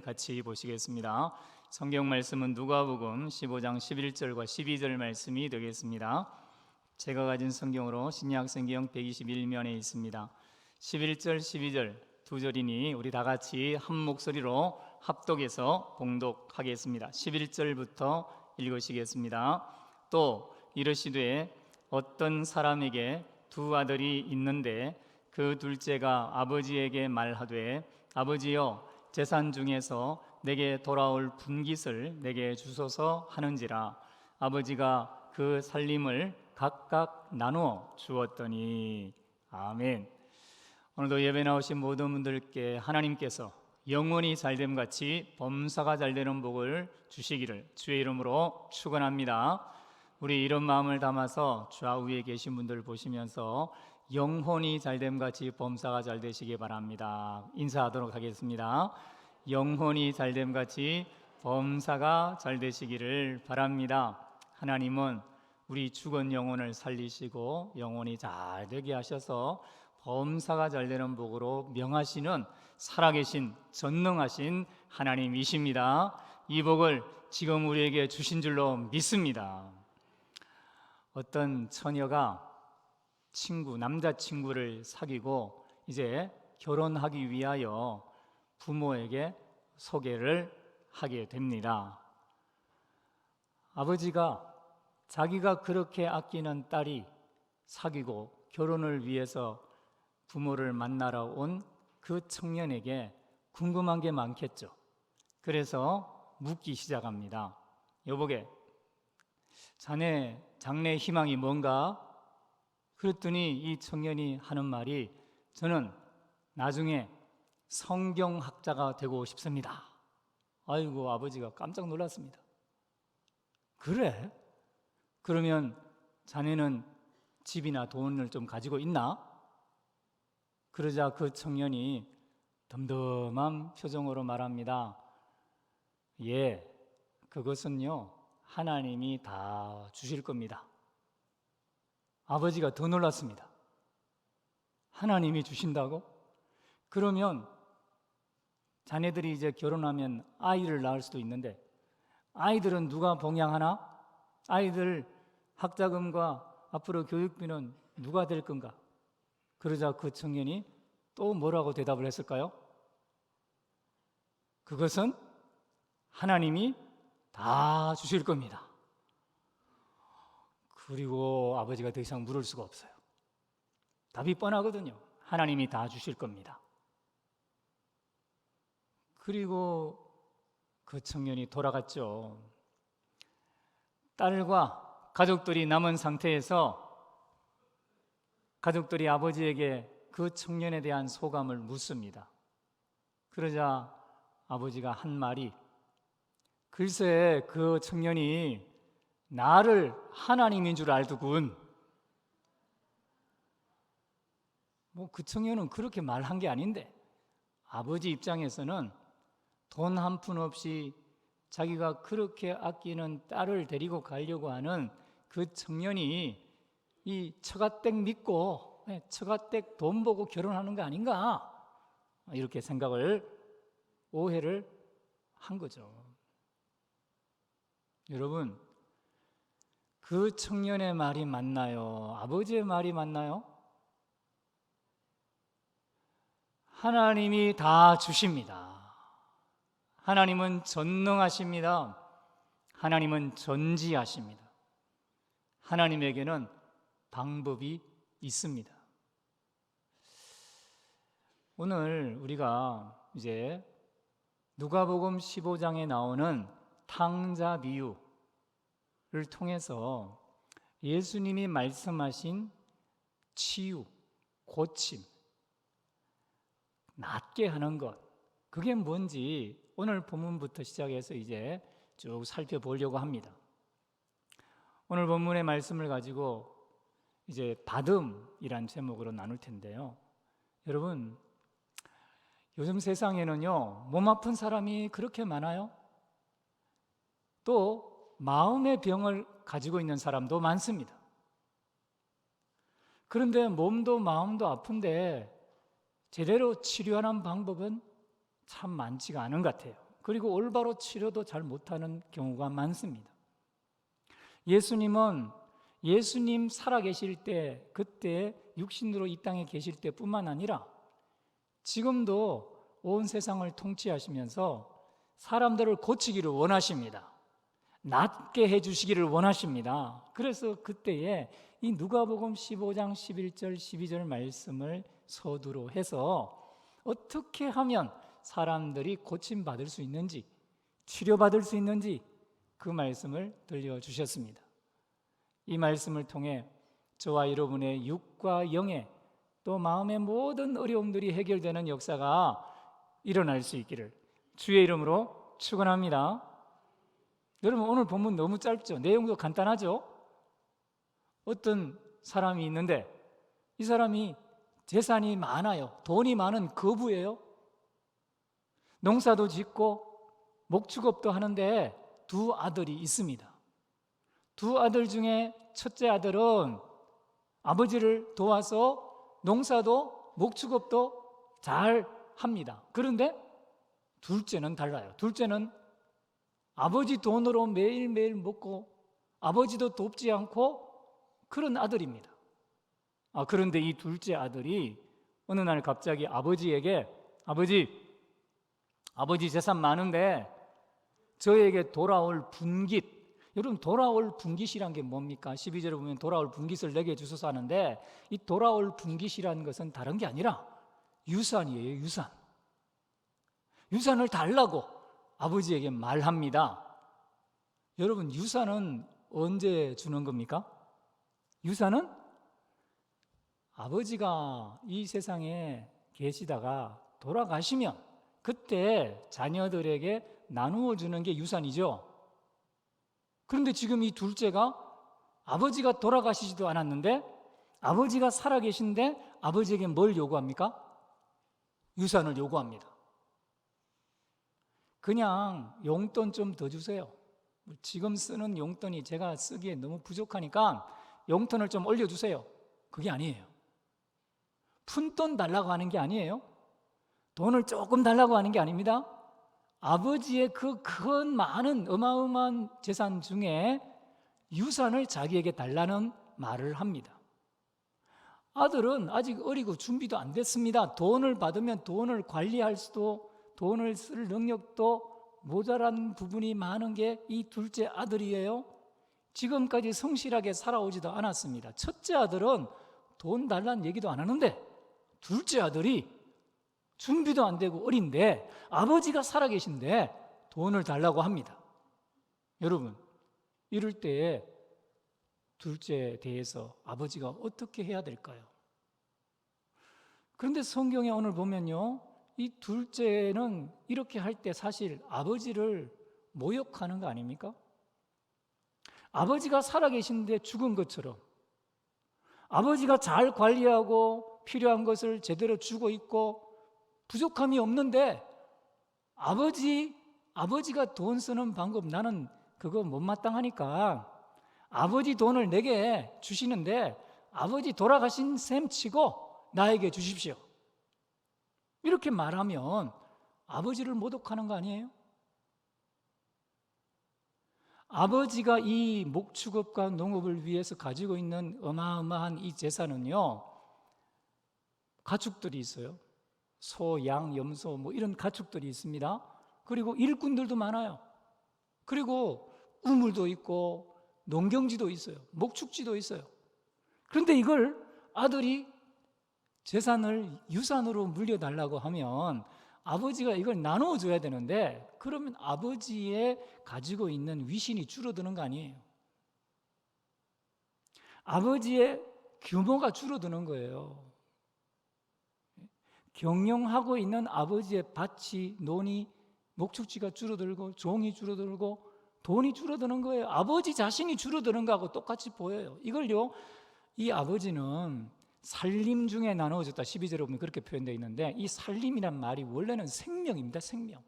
말씀을 같이 보시겠습니다. 성경 말씀은 누가복음 15장 11절과 12절 말씀이 되겠습니다. 제가 가진 성경으로 신약 성경 121면에 있습니다. 11절, 12절 두 절이니 우리 다 같이 한 목소리로 합독해서 봉독하겠습니다. 11절부터 읽으시겠습니다. 또 이르시되 어떤 사람에게 두 아들이 있는데 그 둘째가 아버지에게 말하되 아버지여 재산 중에서 내게 돌아올 분깃을 내게 주소서 하는지라 아버지가 그 살림을 각각 나누어 주었더니. 아멘. 오늘도 예배 나오신 모든 분들께 하나님께서 영원히 잘됨 같이 범사가 잘되는 복을 주시기를 주의 이름으로 축원합니다. 우리 이런 마음을 담아서 좌우에 계신 분들 보시면서 영혼이 잘됨 같이 범사가 잘 되시기 바랍니다. 인사하도록 하겠습니다. 영혼이 잘됨 같이 범사가 잘 되시기를 바랍니다. 하나님은 우리 죽은 영혼을 살리시고 영혼이 잘 되게 하셔서 범사가 잘 되는 복으로 명하시는 살아계신 전능하신 하나님이십니다. 이 복을 지금 우리에게 주신 줄로 믿습니다. 어떤 처녀가 남자친구를 사귀고 이제 결혼하기 위하여 부모에게 소개를 하게 됩니다. 아버지가 자기가 그렇게 아끼는 딸이 사귀고 결혼을 위해서 부모를 만나러 온 그 청년에게 궁금한 게 많겠죠. 그래서 묻기 시작합니다. 여보게, 자네 장래 희망이 뭔가? 그랬더니 이 청년이 하는 말이 저는 나중에 성경학자가 되고 싶습니다. 아이고, 아버지가 깜짝 놀랐습니다. 그래? 그러면 자네는 집이나 돈을 좀 가지고 있나? 그러자 그 청년이 덤덤한 표정으로 말합니다. 예, 그것은요 하나님이 다 주실 겁니다. 아버지가 더 놀랐습니다. 하나님이 주신다고? 그러면 자네들이 이제 결혼하면 아이를 낳을 수도 있는데 아이들은 누가 봉양하나? 아이들 학자금과 앞으로 교육비는 누가 될 건가? 그러자 그 청년이 또 뭐라고 대답을 했을까요? 그것은 하나님이 다 주실 겁니다. 그리고 아버지가 더 이상 물을 수가 없어요. 답이 뻔하거든요. 하나님이 다 주실 겁니다. 그리고 그 청년이 돌아갔죠. 딸과 가족들이 남은 상태에서 가족들이 아버지에게 그 청년에 대한 소감을 묻습니다. 그러자 아버지가 한 말이 글쎄 그 청년이 나를 하나님인 줄 알더군. 그 청년은 그렇게 말한 게 아닌데 아버지 입장에서는 돈 한 푼 없이 자기가 그렇게 아끼는 딸을 데리고 가려고 하는 그 청년이 이 처가댁 믿고 처가댁 돈 보고 결혼하는 거 아닌가? 이렇게 오해를 한 거죠. 여러분, 그 청년의 말이 맞나요? 아버지의 말이 맞나요? 하나님이 다 주십니다. 하나님은 전능하십니다. 하나님은 전지하십니다. 하나님에게는 방법이 있습니다. 오늘 우리가 이제 누가복음 15장에 나오는 탕자 비유를 통해서 예수님이 말씀하신 치유, 고침, 낫게 하는 것, 그게 뭔지 오늘 본문부터 시작해서 이제 쭉 살펴보려고 합니다. 오늘 본문의 말씀을 가지고 이제 받음이란 제목으로 나눌 텐데요. 여러분, 요즘 세상에는요 몸 아픈 사람이 그렇게 많아요. 또 마음의 병을 가지고 있는 사람도 많습니다. 그런데 몸도 마음도 아픈데 제대로 치료하는 방법은 참 많지가 않은 것 같아요. 그리고 올바로 치료도 잘 못하는 경우가 많습니다. 예수님은 예수님 살아계실 때, 그때 육신으로 이 땅에 계실 때뿐만 아니라 지금도 온 세상을 통치하시면서 사람들을 고치기를 원하십니다. 낫게 해주시기를 원하십니다. 그래서 그때에 이 누가복음 15장 11절 12절 말씀을 서두로 해서 어떻게 하면 사람들이 고침받을 수 있는지, 치료받을 수 있는지 그 말씀을 들려주셨습니다. 이 말씀을 통해 저와 여러분의 육과 영의 또 마음의 모든 어려움들이 해결되는 역사가 일어날 수 있기를 주의 이름으로 축원합니다. 여러분, 오늘 본문 너무 짧죠? 내용도 간단하죠? 어떤 사람이 있는데 이 사람이 재산이 많아요. 돈이 많은 거부예요. 농사도 짓고 목축업도 하는데 두 아들이 있습니다. 두 아들 중에 첫째 아들은 아버지를 도와서 농사도 목축업도 잘 합니다. 그런데 둘째는 달라요. 둘째는 아버지 돈으로 매일매일 먹고 아버지도 돕지 않고 그런 아들입니다. 그런데 이 둘째 아들이 어느 날 갑자기 아버지에게 아버지 재산 많은데 저에게 돌아올 분깃, 여러분 돌아올 분깃이란 게 뭡니까? 12절에 보면 돌아올 분깃을 내게 주소서 하는데 이 돌아올 분깃이라는 것은 다른 게 아니라 유산이에요. 유산을 달라고 아버지에게 말합니다. 여러분, 유산은 언제 주는 겁니까? 유산은 아버지가 이 세상에 계시다가 돌아가시면 그때 자녀들에게 나누어 주는 게 유산이죠. 그런데 지금 이 둘째가 아버지가 돌아가시지도 않았는데 아버지가 살아계신데 아버지에게 뭘 요구합니까? 유산을 요구합니다. 그냥 용돈 좀 더 주세요. 지금 쓰는 용돈이 제가 쓰기에 너무 부족하니까 용돈을 좀 올려주세요. 그게 아니에요. 푼돈 달라고 하는 게 아니에요. 돈을 조금 달라고 하는 게 아닙니다. 아버지의 그 큰 많은 어마어마한 재산 중에 유산을 자기에게 달라는 말을 합니다. 아들은 아직 어리고 준비도 안 됐습니다. 돈을 받으면 돈을 관리할 수도, 돈을 쓸 능력도 모자란 부분이 많은 게 이 둘째 아들이에요. 지금까지 성실하게 살아오지도 않았습니다. 첫째 아들은 돈 달라는 얘기도 안 하는데 둘째 아들이 준비도 안 되고 어린데 아버지가 살아계신데 돈을 달라고 합니다. 여러분, 이럴 때에 둘째에 대해서 아버지가 어떻게 해야 될까요? 그런데 성경에 오늘 보면요, 이 둘째는 이렇게 할 때 사실 아버지를 모욕하는 거 아닙니까? 아버지가 살아계신데 죽은 것처럼 아버지가 잘 관리하고 필요한 것을 제대로 주고 있고 부족함이 없는데 아버지가 돈 쓰는 방법 나는 그거 못마땅하니까 아버지 돈을 내게 주시는데 아버지 돌아가신 셈 치고 나에게 주십시오. 이렇게 말하면 아버지를 모독하는 거 아니에요? 아버지가 이 목축업과 농업을 위해서 가지고 있는 어마어마한 이 재산은요, 가축들이 있어요. 소, 양, 염소 뭐 이런 가축들이 있습니다. 그리고 일꾼들도 많아요. 그리고 우물도 있고 농경지도 있어요. 목축지도 있어요. 그런데 이걸 아들이 재산을 유산으로 물려달라고 하면 아버지가 이걸 나눠줘야 되는데 그러면 아버지의 가지고 있는 위신이 줄어드는 거 아니에요. 아버지의 규모가 줄어드는 거예요. 경영하고 있는 아버지의 밭이, 논이, 목축지가 줄어들고 종이 줄어들고 돈이 줄어드는 거예요. 아버지 자신이 줄어드는 거하고 똑같이 보여요. 이걸요, 이 아버지는 살림 중에 나누어졌다 12절에 보면 그렇게 표현되어 있는데 이 살림이란 말이 원래는 생명입니다. 생명.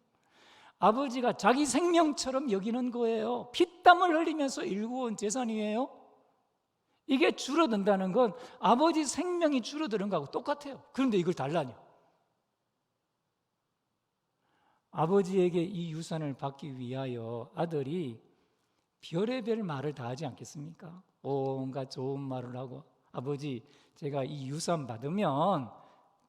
아버지가 자기 생명처럼 여기는 거예요. 피땀을 흘리면서 일구어온 재산이에요. 이게 줄어든다는 건 아버지 생명이 줄어드는 거하고 똑같아요. 그런데 이걸 달라뇨. 아버지에게 이 유산을 받기 위하여 아들이 별의별 말을 다 하지 않겠습니까? 온갖 좋은 말을 하고, 아버지, 제가 이 유산 받으면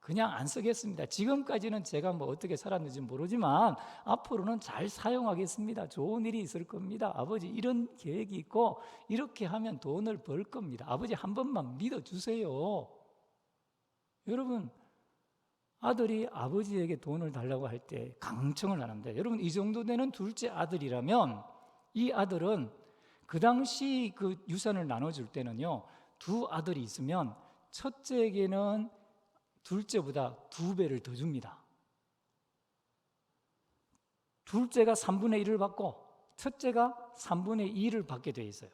그냥 안 쓰겠습니다. 지금까지는 제가 뭐 어떻게 살았는지 모르지만 앞으로는 잘 사용하겠습니다. 좋은 일이 있을 겁니다. 아버지, 이런 계획이 있고 이렇게 하면 돈을 벌 겁니다. 아버지, 한 번만 믿어주세요. 여러분, 아들이 아버지에게 돈을 달라고 할 때 강청을 하는데, 여러분, 이 정도 되는 둘째 아들이라면 이 아들은 그 당시 그 유산을 나눠줄 때는요, 두 아들이 있으면 첫째에게는 둘째보다 2배를 더 줍니다. 둘째가 3분의 1을 받고 첫째가 3분의 2를 받게 돼 있어요.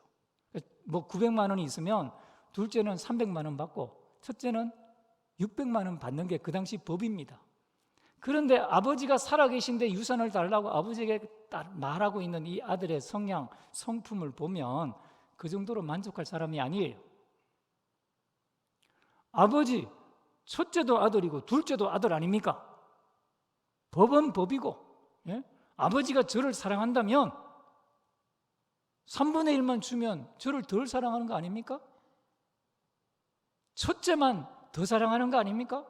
뭐 900만 원이 있으면 둘째는 300만 원 받고 첫째는 600만 원 받는 게 그 당시 법입니다. 그런데 아버지가 살아계신데 유산을 달라고 아버지에게 말하고 있는 이 아들의 성향, 성품을 보면 그 정도로 만족할 사람이 아니에요. 아버지, 첫째도 아들이고 둘째도 아들 아닙니까? 법은 법이고, 예? 아버지가 저를 사랑한다면 3분의 1만 주면 저를 덜 사랑하는 거 아닙니까? 첫째만 더 사랑하는 거 아닙니까?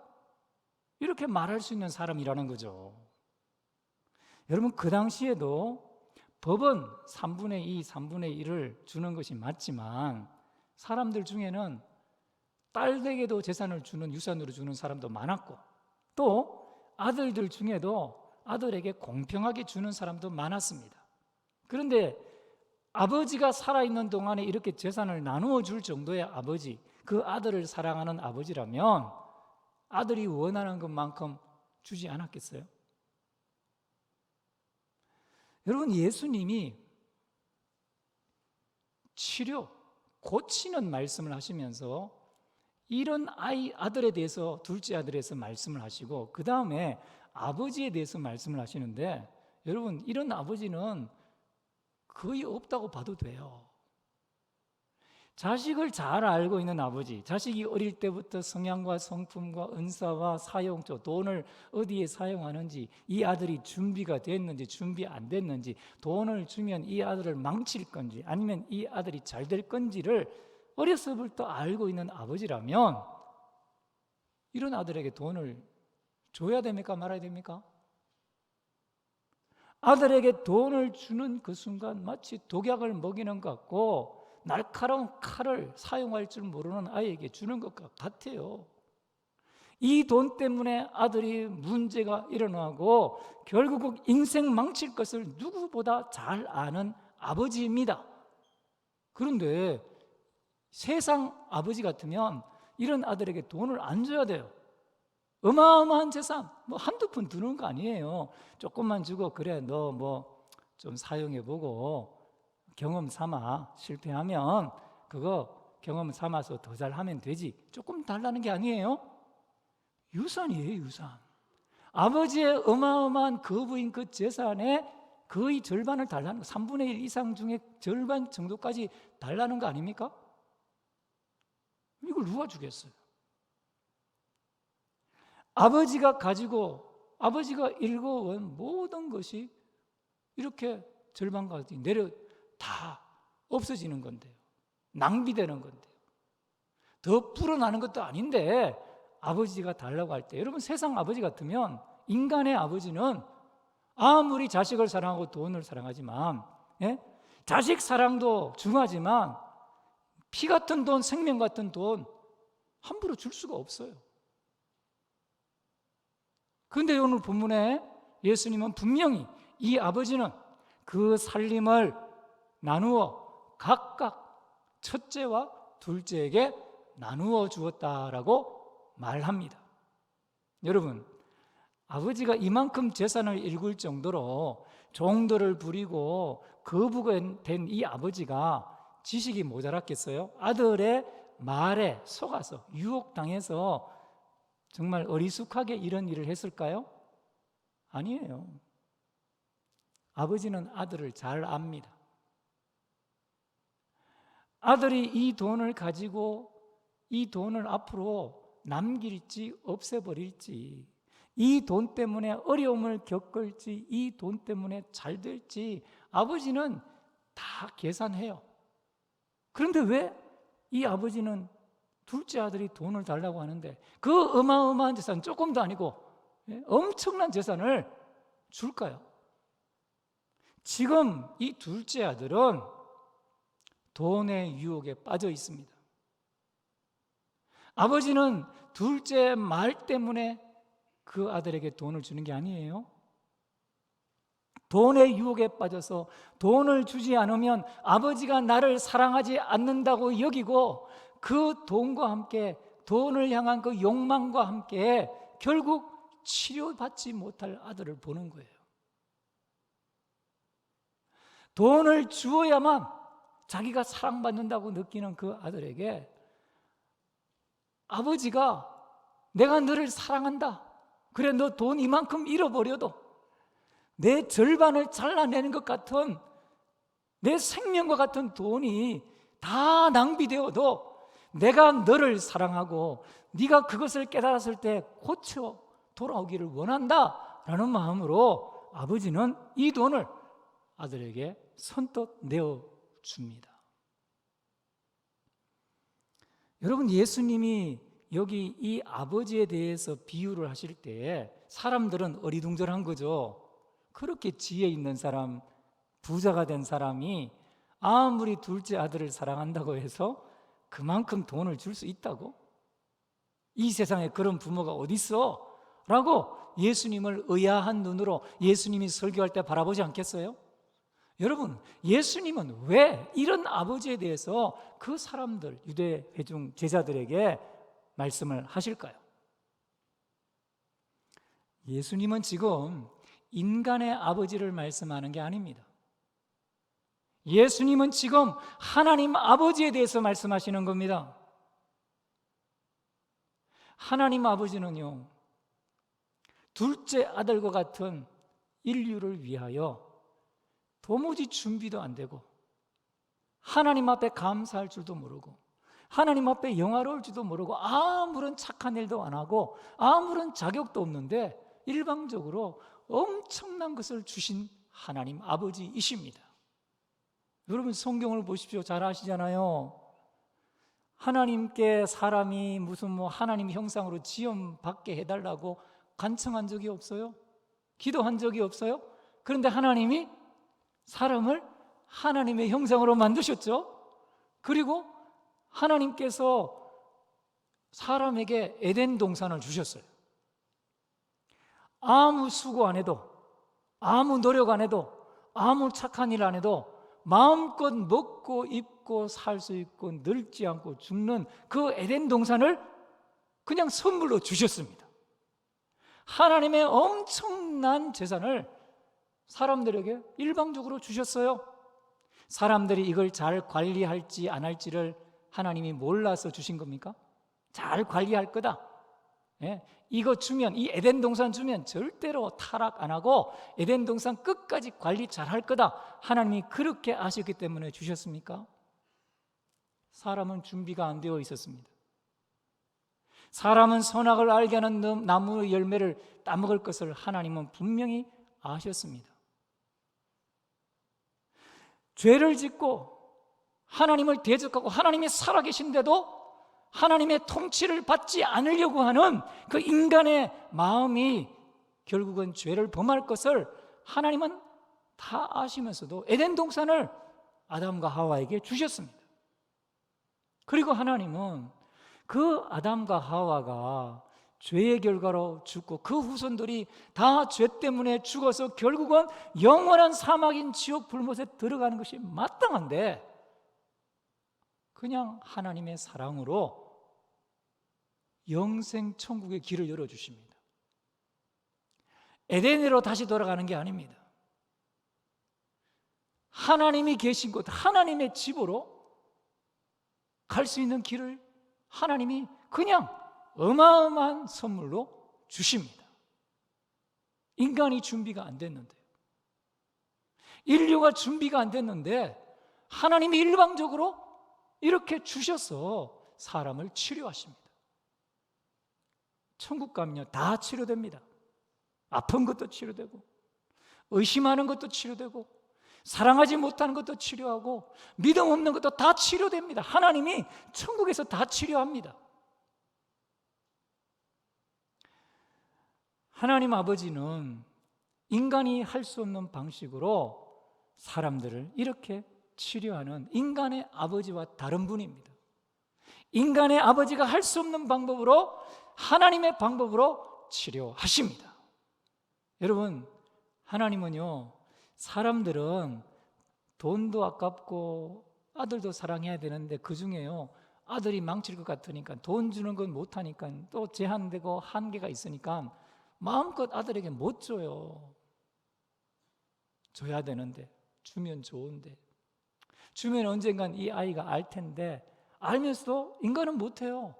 이렇게 말할 수 있는 사람이라는 거죠. 여러분, 그 당시에도 법은 3분의 2, 3분의 1을 주는 것이 맞지만 사람들 중에는 딸에게도 재산을 주는, 유산으로 주는 사람도 많았고, 또 아들들 중에도 아들에게 공평하게 주는 사람도 많았습니다. 그런데 아버지가 살아있는 동안에 이렇게 재산을 나누어 줄 정도의 아버지, 그 아들을 사랑하는 아버지라면 아들이 원하는 것만큼 주지 않았겠어요? 여러분, 예수님이 치료, 고치는 말씀을 하시면서 이런 아들에 대해서, 둘째 아들에 대해서 말씀을 하시고 그 다음에 아버지에 대해서 말씀을 하시는데, 여러분, 이런 아버지는 거의 없다고 봐도 돼요. 자식을 잘 알고 있는 아버지, 자식이 어릴 때부터 성향과 성품과 은사와 사용처, 돈을 어디에 사용하는지, 이 아들이 준비가 됐는지 준비 안 됐는지, 돈을 주면 이 아들을 망칠 건지 아니면 이 아들이 잘 될 건지를 어려서부터 알고 있는 아버지라면 이런 아들에게 돈을 줘야 됩니까? 말아야 됩니까? 아들에게 돈을 주는 그 순간 마치 독약을 먹이는 것 같고 날카로운 칼을 사용할 줄 모르는 아이에게 주는 것 같아요. 이 돈 때문에 아들이 문제가 일어나고 결국 인생 망칠 것을 누구보다 잘 아는 아버지입니다. 그런데 세상 아버지 같으면 이런 아들에게 돈을 안 줘야 돼요. 어마어마한 재산, 뭐 한두 푼 드는 거 아니에요. 조금만 주고, 그래, 너 뭐 좀 사용해보고 경험 삼아, 실패하면 그거 경험 삼아서 더 잘하면 되지, 조금 달라는 게 아니에요. 유산이에요, 유산. 아버지의 어마어마한 거부인 그 재산의 거의 절반을 달라는 거, 3분의 1 이상 중에 절반 정도까지 달라는 거 아닙니까? 이걸 누가 주겠어요? 아버지가 가지고, 아버지가 일궈온 모든 것이 이렇게 절반까지 내려 다 없어지는 건데요. 낭비되는 건데요. 더 불어나는 것도 아닌데 아버지가 달라고 할 때, 여러분, 세상 아버지 같으면, 인간의 아버지는 아무리 자식을 사랑하고 돈을 사랑하지만, 예? 자식 사랑도 중하지만 피 같은 돈, 생명 같은 돈 함부로 줄 수가 없어요. 그런데 오늘 본문에 예수님은 분명히 이 아버지는 그 살림을 나누어 각각 첫째와 둘째에게 나누어 주었다라고 말합니다. 여러분, 아버지가 이만큼 재산을 일굴 정도로 종들을 부리고 거부가 된 이 아버지가 지식이 모자랐겠어요? 아들의 말에 속아서 유혹당해서 정말 어리숙하게 이런 일을 했을까요? 아니에요. 아버지는 아들을 잘 압니다. 아들이 이 돈을 가지고 이 돈을 앞으로 남길지 없애버릴지, 이 돈 때문에 어려움을 겪을지, 이 돈 때문에 잘 될지 아버지는 다 계산해요. 그런데 왜 이 아버지는 둘째 아들이 돈을 달라고 하는데 그 어마어마한 재산, 조금도 아니고 엄청난 재산을 줄까요? 지금 이 둘째 아들은 돈의 유혹에 빠져 있습니다. 아버지는 둘째 말 때문에 그 아들에게 돈을 주는 게 아니에요. 돈의 유혹에 빠져서 돈을 주지 않으면 아버지가 나를 사랑하지 않는다고 여기고 그 돈과 함께, 돈을 향한 그 욕망과 함께 결국 치료받지 못할 아들을 보는 거예요. 돈을 주어야만 자기가 사랑받는다고 느끼는 그 아들에게 아버지가 내가 너를 사랑한다, 그래 너 돈 이만큼 잃어버려도 내 절반을 잘라내는 것 같은, 내 생명과 같은 돈이 다 낭비되어도 내가 너를 사랑하고 네가 그것을 깨달았을 때 고쳐 돌아오기를 원한다라는 마음으로 아버지는 이 돈을 아들에게 선뜻 내어줍니다. 여러분, 예수님이 여기 이 아버지에 대해서 비유를 하실 때 사람들은 어리둥절한 거죠. 그렇게 지혜 있는 사람, 부자가 된 사람이 아무리 둘째 아들을 사랑한다고 해서 그만큼 돈을 줄 수 있다고? 이 세상에 그런 부모가 어디 있어? 라고 예수님을 의아한 눈으로 예수님이 설교할 때 바라보지 않겠어요? 여러분, 예수님은 왜 이런 아버지에 대해서 그 사람들, 유대 회중 제자들에게 말씀을 하실까요? 예수님은 지금 인간의 아버지를 말씀하는 게 아닙니다. 예수님은 지금 하나님 아버지에 대해서 말씀하시는 겁니다. 하나님 아버지는요, 둘째 아들과 같은 인류를 위하여 도무지 준비도 안 되고 하나님 앞에 감사할 줄도 모르고 하나님 앞에 영화로울 줄도 모르고 아무런 착한 일도 안 하고 아무런 자격도 없는데 일방적으로 엄청난 것을 주신 하나님 아버지이십니다. 여러분, 성경을 보십시오. 잘 아시잖아요. 하나님께 사람이 무슨 하나님 형상으로 지음받게 해달라고 간청한 적이 없어요. 기도한 적이 없어요. 그런데 하나님이 사람을 하나님의 형상으로 만드셨죠. 그리고 하나님께서 사람에게 에덴 동산을 주셨어요. 아무 수고 안 해도, 아무 노력 안 해도, 아무 착한 일 안 해도 마음껏 먹고 입고 살 수 있고 늙지 않고 죽는 그 에덴 동산을 그냥 선물로 주셨습니다. 하나님의 엄청난 재산을 사람들에게 일방적으로 주셨어요. 사람들이 이걸 잘 관리할지 안 할지를 하나님이 몰라서 주신 겁니까? 잘 관리할 거다. 이거 주면, 이 에덴 동산 주면 절대로 타락 안 하고 에덴 동산 끝까지 관리 잘 할 거다. 하나님이 그렇게 아셨기 때문에 주셨습니까? 사람은 준비가 안 되어 있었습니다. 사람은 선악을 알게 하는 나무의 열매를 따먹을 것을 하나님은 분명히 아셨습니다. 죄를 짓고 하나님을 대적하고 하나님이 살아계신데도 하나님의 통치를 받지 않으려고 하는 그 인간의 마음이 결국은 죄를 범할 것을 하나님은 다 아시면서도 에덴 동산을 아담과 하와에게 주셨습니다. 그리고 하나님은 그 아담과 하와가 죄의 결과로 죽고 그 후손들이 다 죄 때문에 죽어서 결국은 영원한 사막인 지옥 불못에 들어가는 것이 마땅한데 그냥 하나님의 사랑으로 영생 천국의 길을 열어주십니다. 에덴으로 다시 돌아가는 게 아닙니다. 하나님이 계신 곳, 하나님의 집으로 갈 수 있는 길을 하나님이 그냥 어마어마한 선물로 주십니다. 인간이 준비가 안 됐는데, 인류가 준비가 안 됐는데 하나님이 일방적으로 이렇게 주셔서 사람을 치료하십니다. 천국 가면요 다 치료됩니다. 아픈 것도 치료되고, 의심하는 것도 치료되고, 사랑하지 못하는 것도 치료하고, 믿음 없는 것도 다 치료됩니다. 하나님이 천국에서 다 치료합니다. 하나님 아버지는 인간이 할 수 없는 방식으로 사람들을 이렇게 치료하는 인간의 아버지와 다른 분입니다. 인간의 아버지가 할 수 없는 방법으로, 하나님의 방법으로 치료하십니다. 여러분, 하나님은요, 사람들은 돈도 아깝고 아들도 사랑해야 되는데 그 중에요, 아들이 망칠 것 같으니까, 돈 주는 건 못하니까, 또 제한되고 한계가 있으니까 마음껏 아들에게 못 줘요. 줘야 되는데, 주면 좋은데, 주면 언젠간 이 아이가 알 텐데, 알면서도 인간은 못해요.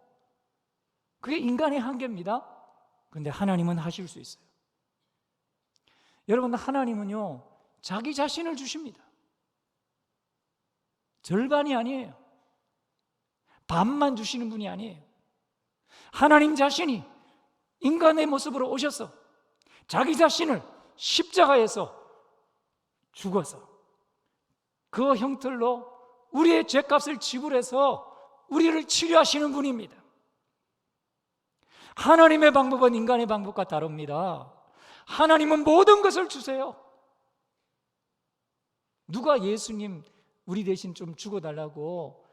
그게 인간의 한계입니다. 그런데 하나님은 하실 수 있어요. 여러분, 하나님은요, 자기 자신을 주십니다. 절반이 아니에요. 반만 주시는 분이 아니에요. 하나님 자신이 인간의 모습으로 오셔서 자기 자신을 십자가에서 죽어서 그 형틀로 우리의 죄값을 지불해서 우리를 치료하시는 분입니다. 하나님의 방법은 인간의 방법과 다릅니다. 하나님은 모든 것을 주세요. 누가 예수님 우리 대신 좀 죽어달라고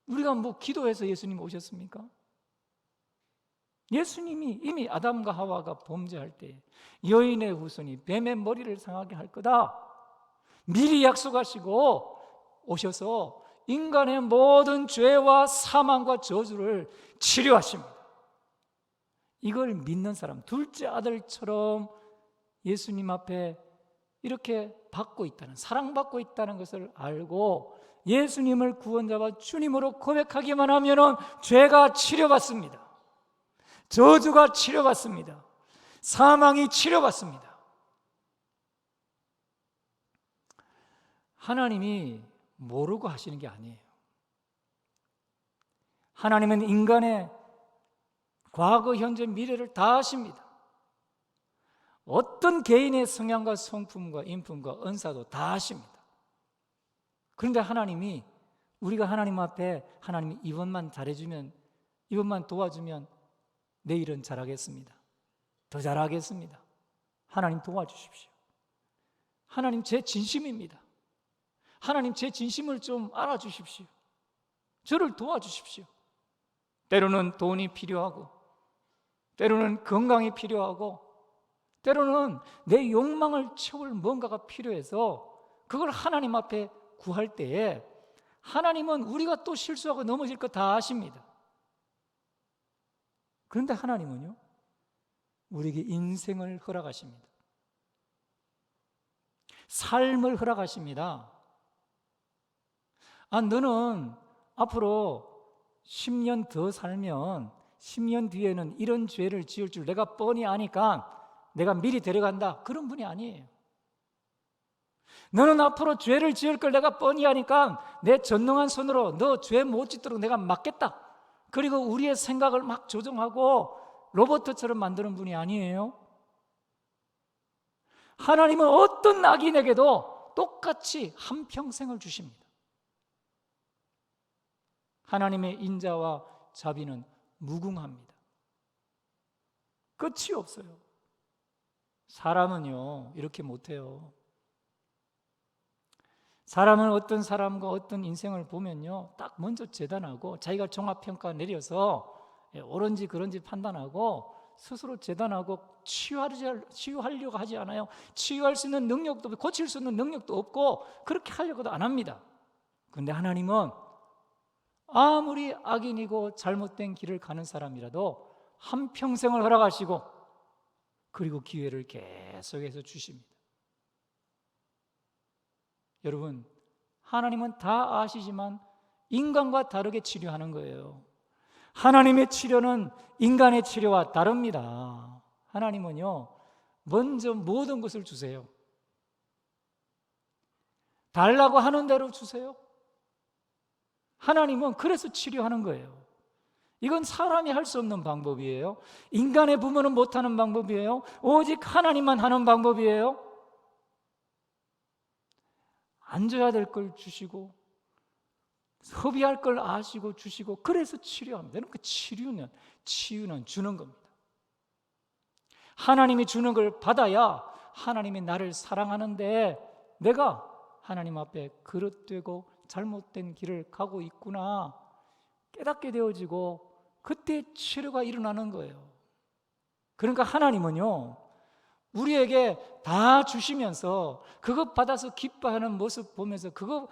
우리가 뭐 기도해서 예수님 오셨습니까? 예수님이 이미 아담과 하와가 범죄할 때 여인의 후손이 뱀의 머리를 상하게 할 거다 미리 약속하시고 오셔서 인간의 모든 죄와 사망과 저주를 치료하십니다. 이걸 믿는 사람, 둘째 아들처럼 예수님 앞에 이렇게 받고 있다는, 사랑받고 있다는 것을 알고 예수님을 구원자와 주님으로 고백하기만 하면은 죄가 치료받습니다. 저주가 치료받습니다. 사망이 치료받습니다. 하나님이 모르고 하시는 게 아니에요. 하나님은 인간의 과거, 현재, 미래를 다 아십니다. 어떤 개인의 성향과 성품과 인품과 은사도 다 아십니다. 그런데 하나님이, 우리가 하나님 앞에 하나님이 이것만 잘해주면, 이것만 도와주면 내일은 잘하겠습니다. 더 잘하겠습니다. 하나님 도와주십시오. 하나님 제 진심입니다. 하나님 제 진심을 좀 알아주십시오. 저를 도와주십시오. 때로는 돈이 필요하고, 때로는 건강이 필요하고, 때로는 내 욕망을 채울 뭔가가 필요해서 그걸 하나님 앞에 구할 때에 하나님은 우리가 또 실수하고 넘어질 거 다 아십니다. 그런데 하나님은요, 우리에게 인생을 허락하십니다. 삶을 허락하십니다. 너는 앞으로 10년 더 살면 10년 뒤에는 이런 죄를 지을 줄 내가 뻔히 아니까 내가 미리 데려간다, 그런 분이 아니에요. 너는 앞으로 죄를 지을 걸 내가 뻔히 아니까 내 전능한 손으로 너 죄 못 짓도록 내가 막겠다, 그리고 우리의 생각을 막 조정하고 로봇처럼 만드는 분이 아니에요. 하나님은 어떤 악인에게도 똑같이 한평생을 주십니다. 하나님의 인자와 자비는 무궁합니다. 끝이 없어요. 사람은요, 이렇게 못해요. 사람은 어떤 사람과 어떤 인생을 보면요, 딱 먼저 재단하고 자기가 종합평가 내려서 옳은지 그런지 판단하고 스스로 재단하고 치유하려고 하지 않아요. 치유할 수 있는 능력도 없고 고칠 수 있는 능력도 없고 그렇게 하려고도 안 합니다. 그런데 하나님은 아무리 악인이고 잘못된 길을 가는 사람이라도 한평생을 허락하시고 그리고 기회를 계속해서 주십니다. 여러분, 하나님은 다 아시지만 인간과 다르게 치료하는 거예요. 하나님의 치료는 인간의 치료와 다릅니다. 하나님은요, 먼저 모든 것을 주세요. 달라고 하는 대로 주세요. 하나님은 그래서 치료하는 거예요. 이건 사람이 할 수 없는 방법이에요. 인간의 부모는 못하는 방법이에요. 오직 하나님만 하는 방법이에요. 안 줘야 될 걸 주시고, 소비할 걸 아시고 주시고, 그래서 치료합니다. 그 치유는 주는 겁니다. 하나님이 주는 걸 받아야 하나님이 나를 사랑하는데, 내가 하나님 앞에 그릇되고 잘못된 길을 가고 있구나 깨닫게 되어지고, 그때 치료가 일어나는 거예요. 그러니까 하나님은요, 우리에게 다 주시면서 그것 받아서 기뻐하는 모습 보면서 그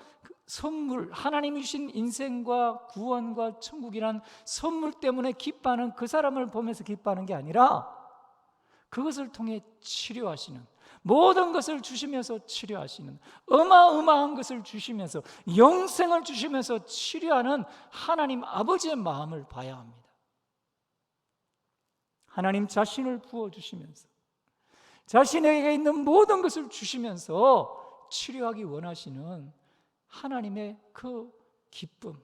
선물, 하나님이 주신 인생과 구원과 천국이란 선물 때문에 기뻐하는 그 사람을 보면서 기뻐하는 게 아니라, 그것을 통해 치료하시는, 모든 것을 주시면서 치료하시는, 어마어마한 것을 주시면서, 영생을 주시면서 치료하는 하나님 아버지의 마음을 봐야 합니다. 하나님 자신을 부어주시면서, 자신에게 있는 모든 것을 주시면서 치료하기 원하시는 하나님의 그 기쁨,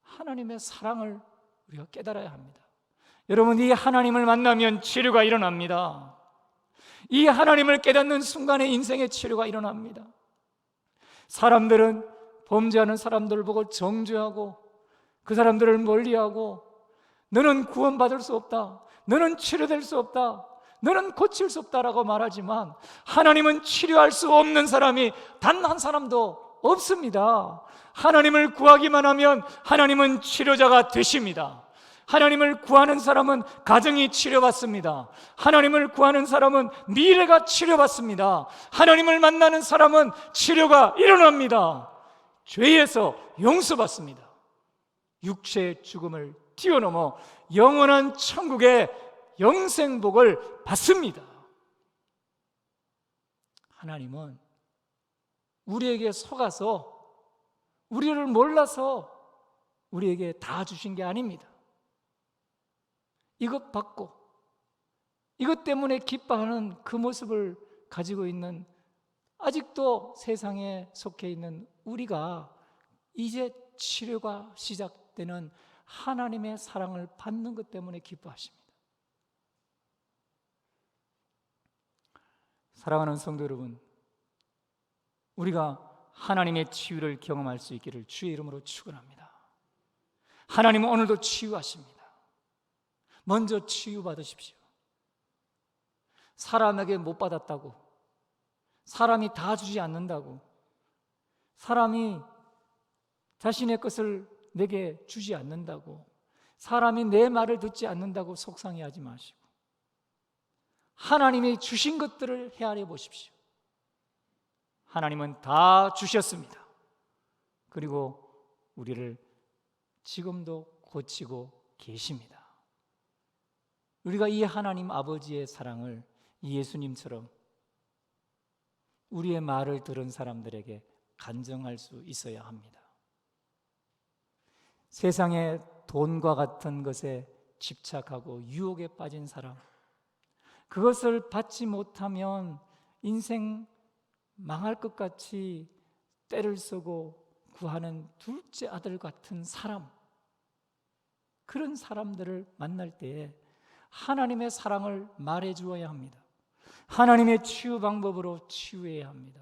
하나님의 사랑을 우리가 깨달아야 합니다. 여러분, 이 하나님을 만나면 치료가 일어납니다. 이 하나님을 깨닫는 순간에 인생의 치료가 일어납니다. 사람들은 범죄하는 사람들을 보고 정죄하고 그 사람들을 멀리하고, 너는 구원받을 수 없다, 너는 치료될 수 없다, 너는 고칠 수 없다라고 말하지만, 하나님은 치료할 수 없는 사람이 단 한 사람도 없습니다. 하나님을 구하기만 하면 하나님은 치료자가 되십니다. 하나님을 구하는 사람은 가정이 치료받습니다. 하나님을 구하는 사람은 미래가 치료받습니다. 하나님을 만나는 사람은 치료가 일어납니다. 죄에서 용서받습니다. 육체의 죽음을 뛰어넘어 영원한 천국의 영생복을 받습니다. 하나님은 우리에게 속아서, 우리를 몰라서 우리에게 다 주신 게 아닙니다. 이것 받고 이것 때문에 기뻐하는 그 모습을 가지고 있는, 아직도 세상에 속해 있는 우리가 이제 치료가 시작되는 하나님의 사랑을 받는 것 때문에 기뻐하십니다. 사랑하는 성도 여러분, 우리가 하나님의 치유를 경험할 수 있기를 주의 이름으로 축원합니다. 하나님은 오늘도 치유하십니다. 먼저 치유받으십시오. 사람에게 못 받았다고, 사람이 다 주지 않는다고, 사람이 자신의 것을 내게 주지 않는다고, 사람이 내 말을 듣지 않는다고 속상해하지 마시고, 하나님이 주신 것들을 헤아려 보십시오. 하나님은 다 주셨습니다. 그리고 우리를 지금도 고치고 계십니다. 우리가 이 하나님 아버지의 사랑을 예수님처럼 우리의 말을 들은 사람들에게 간증할 수 있어야 합니다. 세상의 돈과 같은 것에 집착하고 유혹에 빠진 사람, 그것을 받지 못하면 인생 망할 것 같이 때를 쓰고 구하는 둘째 아들 같은 사람, 그런 사람들을 만날 때에 하나님의 사랑을 말해 주어야 합니다. 하나님의 치유 방법으로 치유해야 합니다.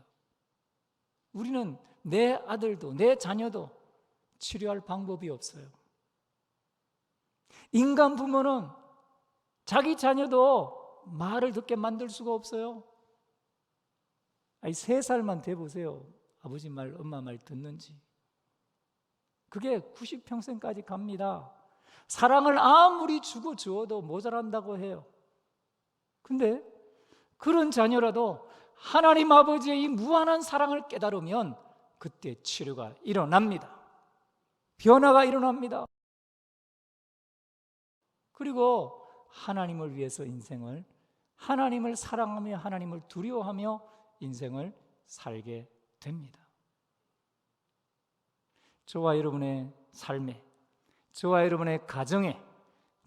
우리는 내 아들도 내 자녀도 치료할 방법이 없어요. 인간 부모는 자기 자녀도 말을 듣게 만들 수가 없어요. 3살만 돼보세요. 아버지 말, 엄마 말 듣는지. 그게 90평생까지 갑니다. 사랑을 아무리 주고 주어도 모자란다고 해요. 근데 그런 자녀라도 하나님 아버지의 이 무한한 사랑을 깨달으면 그때 치료가 일어납니다. 변화가 일어납니다. 그리고 하나님을 위해서 인생을, 하나님을 사랑하며 하나님을 두려워하며 인생을 살게 됩니다. 저와 여러분의 삶에, 저와 여러분의 가정에,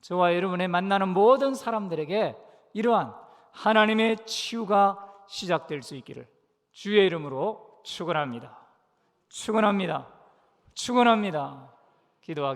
저와 여러분의 만나는 모든 사람들에게 이러한 하나님의 치유가 시작될 수 있기를 주의 이름으로 축원합니다. 축원합니다. 축원합니다. 기도하겠습니다.